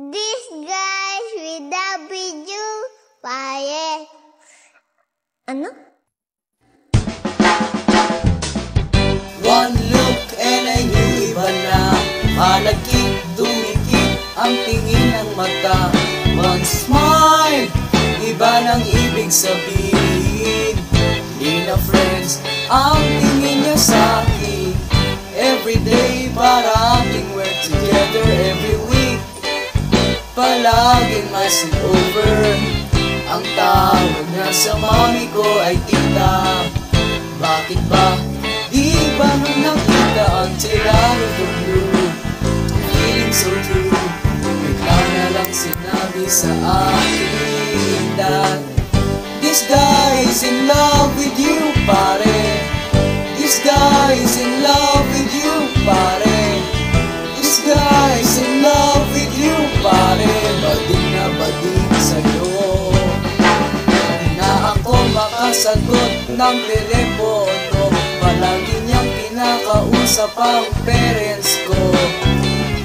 This guys with the video pare. Ano? One look and I knew iba na. Malagkit, dumikit ang tingin ng mata. One smile, iba nang ibig sabihin. Di na friends ang tingin niya sa akin. Everyday parang we're together every week. Palaging masing over. Ang tawag niya sa mami ko ay tita. Bakit ba? Di ba nung nakita until out of the blue? Feeling so true. Bigla na lang sinabi sa akin that this guy is in love with you, pare. This guy is in love with you, pare. This guy is in love with you, pare. Bading na bading sa'yo. Na ako makasagot ng telepono. Palagi niyang kinakausap ang parents ko.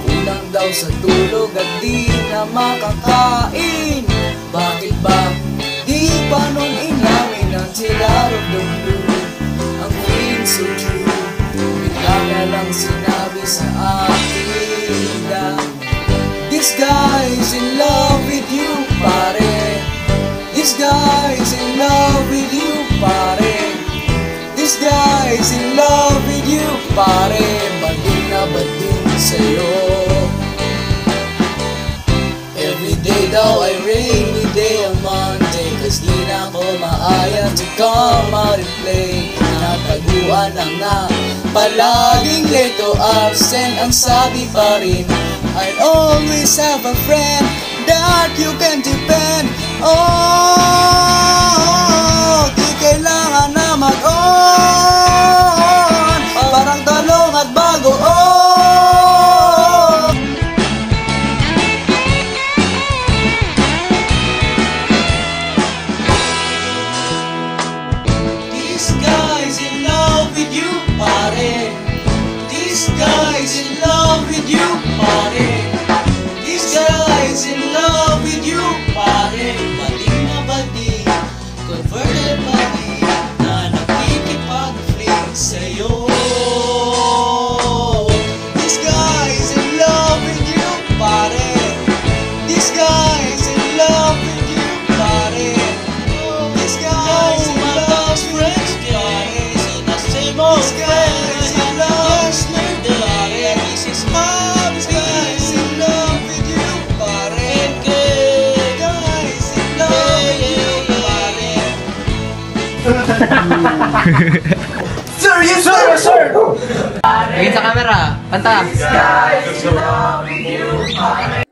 Kulang daw sa tulog at di na makakain. Bakit ba? Di pa nung inamin until out of the blue. Ang feeling so true. Bigla na lang sinabi sa akin na this guy is in love with you, pare. This guy is in love with you, pare. This guy is in love with you, pare. Bading na bading sa'yo. Everyday daw ay rainy day on Monday, cause di na ako maaya to come out and play. Nataguan na nga, palaging late o absent. Ang sabi pa rin, I'll always have a friend that you can depend on. Di kailangan na mag-on, parang talong at bagoon. This guy's in love with you, pare. This guy's in love with you, pare. This guy's in love with you, pare. Bading na bading, converted body na nakikipag-fling sa'yo. This guy's in love with you, pare. This guy's in love with you, pare. This guy's in love with you, pare. This guy's in love with you, pare. This is how this guy's in love with you, pare. Guys in love with you, pare. Sir, yes sir, yes sir! Tingin sa camera, kanta. This guy is in love with you, pare.